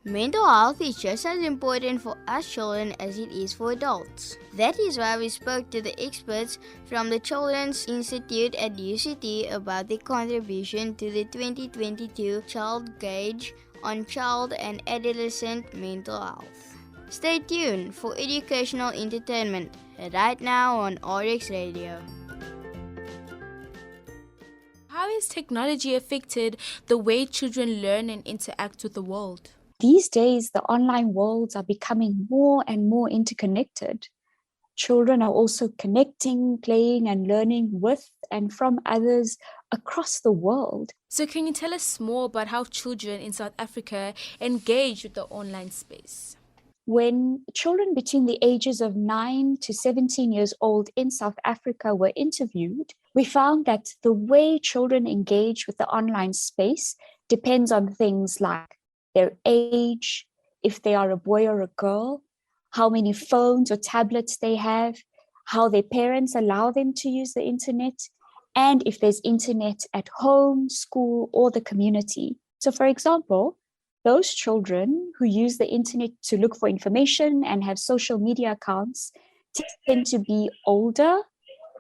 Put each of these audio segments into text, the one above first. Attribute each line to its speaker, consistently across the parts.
Speaker 1: Mental health is just as important for us children as it is for adults. That is why we spoke to the experts from the Children's Institute at UCT about their contribution to the 2022 Child Gauge on Child and Adolescent Mental Health. Stay tuned for educational entertainment right now on RX Radio.
Speaker 2: How has technology affected the way children learn and interact with the world?
Speaker 3: These days, the online worlds are becoming more and more interconnected. Children are also connecting, playing, and learning with and from others across the world.
Speaker 2: So can you tell us more about how children in South Africa engage with the online space?
Speaker 3: When children between the ages of 9 to 17 years old in South Africa were interviewed, we found that the way children engage with the online space depends on things like their age, if they are a boy or a girl, how many phones or tablets they have, how their parents allow them to use the internet, and if there's internet at home, school, or the community. So, for example, those children who use the internet to look for information and have social media accounts tend to be older,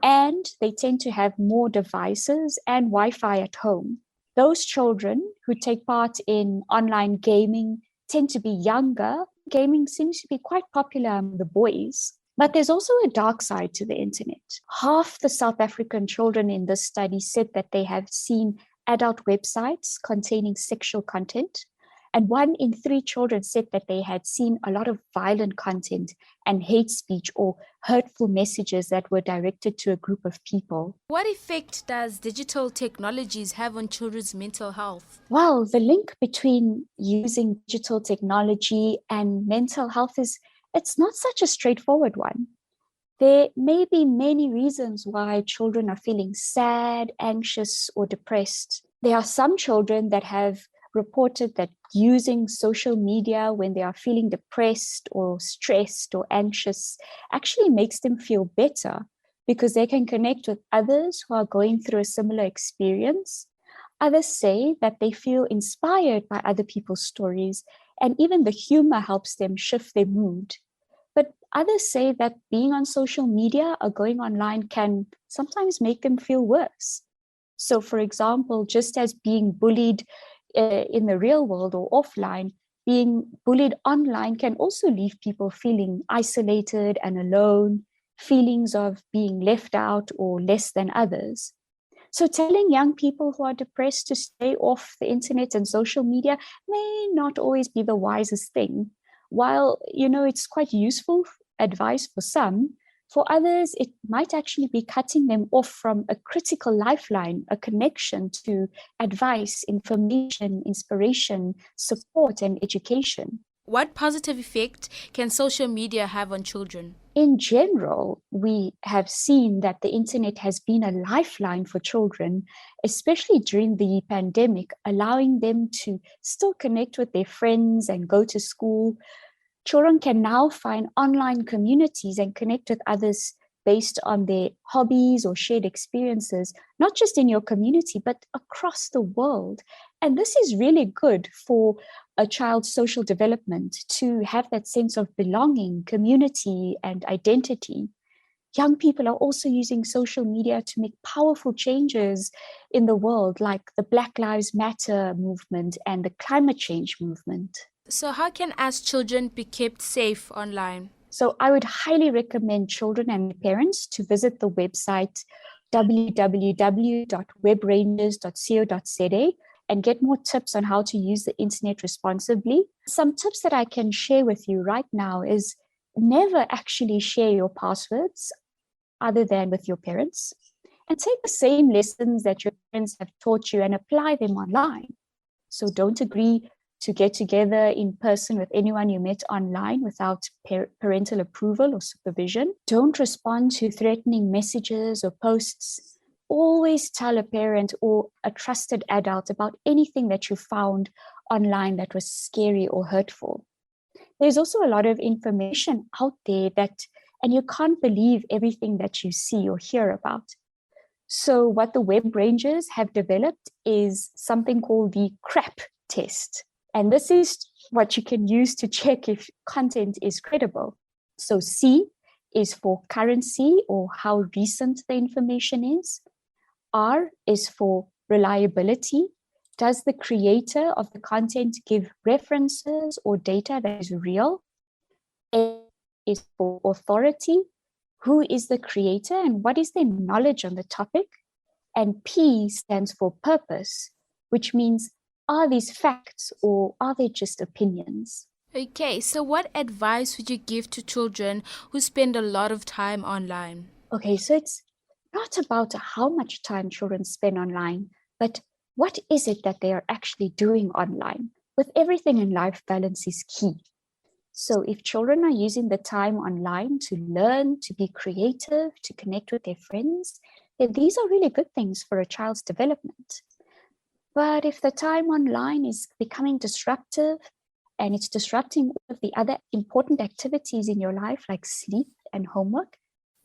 Speaker 3: and they tend to have more devices and Wi-Fi at home. Those children who take part in online gaming tend to be younger. Gaming seems to be quite popular among the boys. But there's also a dark side to the internet. Half the South African children in this study said that they have seen adult websites containing sexual content. And 1 in 3 children said that they had seen a lot of violent content and hate speech or hurtful messages that were directed to a group of people.
Speaker 2: What effect does digital technologies have on children's mental health?
Speaker 3: Well, the link between using digital technology and mental health it's not such a straightforward one. There may be many reasons why children are feeling sad, anxious, or depressed. There are some children that have reported that using social media when they are feeling depressed or stressed or anxious actually makes them feel better because they can connect with others who are going through a similar experience. Others say that they feel inspired by other people's stories, and even the humor helps them shift their mood. But others say that being on social media or going online can sometimes make them feel worse. So, for example, just as being bullied in the real world or offline, being bullied online can also leave people feeling isolated and alone, feelings of being left out or less than others. So telling young people who are depressed to stay off the internet and social media may not always be the wisest thing. While, it's quite useful advice for some, for others, it might actually be cutting them off from a critical lifeline, a connection to advice, information, inspiration, support, and education.
Speaker 2: What positive effect can social media have on children?
Speaker 3: In general, we have seen that the internet has been a lifeline for children, especially during the pandemic, allowing them to still connect with their friends and go to school. Children can now find online communities and connect with others based on their hobbies or shared experiences, not just in your community, but across the world. And this is really good for a child's social development, to have that sense of belonging, community, and identity. Young people are also using social media to make powerful changes in the world, like the Black Lives Matter movement and the climate change movement.
Speaker 2: So how can us children be kept safe online?
Speaker 3: So I would highly recommend children and parents to visit the website www.webrangers.co.za and get more tips on how to use the internet responsibly. Some tips that I can share with you right now is never actually share your passwords other than with your parents, and take the same lessons that your parents have taught you and apply them online. So don't agree to get together in person with anyone you met online without parental approval or supervision. Don't respond to threatening messages or posts. Always tell a parent or a trusted adult about anything that you found online that was scary or hurtful. There's also a lot of information out there and you can't believe everything that you see or hear about. So what the Web Rangers have developed is something called the CRAP test. And this is what you can use to check if content is credible. So C is for currency, or how recent the information is. R is for reliability. Does the creator of the content give references or data that is real? A is for authority. Who is the creator and what is their knowledge on the topic? And P stands for purpose, which means, are these facts or are they just opinions?
Speaker 2: Okay, so what advice would you give to children who spend a lot of time online?
Speaker 3: Okay, so it's not about how much time children spend online, but what is it that they are actually doing online? With everything in life, balance is key. So if children are using the time online to learn, to be creative, to connect with their friends, then these are really good things for a child's development. But if the time online is becoming disruptive and it's disrupting all of the other important activities in your life, like sleep and homework,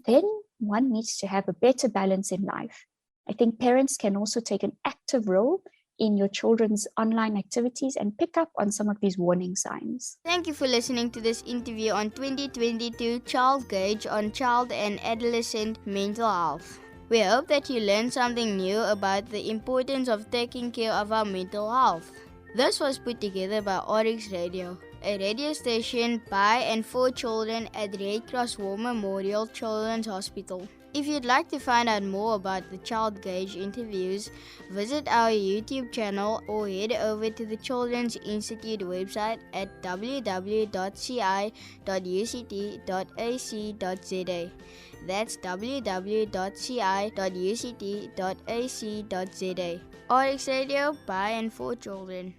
Speaker 3: then one needs to have a better balance in life. I think parents can also take an active role in your children's online activities and pick up on some of these warning signs.
Speaker 1: Thank you for listening to this interview on 2022 Child Gauge on child and adolescent mental health. We hope that you learned something new about the importance of taking care of our mental health. This was put together by Oryx Radio, a radio station by and for children at Red Cross War Memorial Children's Hospital. If you'd like to find out more about the Child Gauge interviews, visit our YouTube channel or head over to the Children's Institute website at www.ci.uct.ac.za. That's www.ci.uct.ac.za. Oryx Radio by and for children.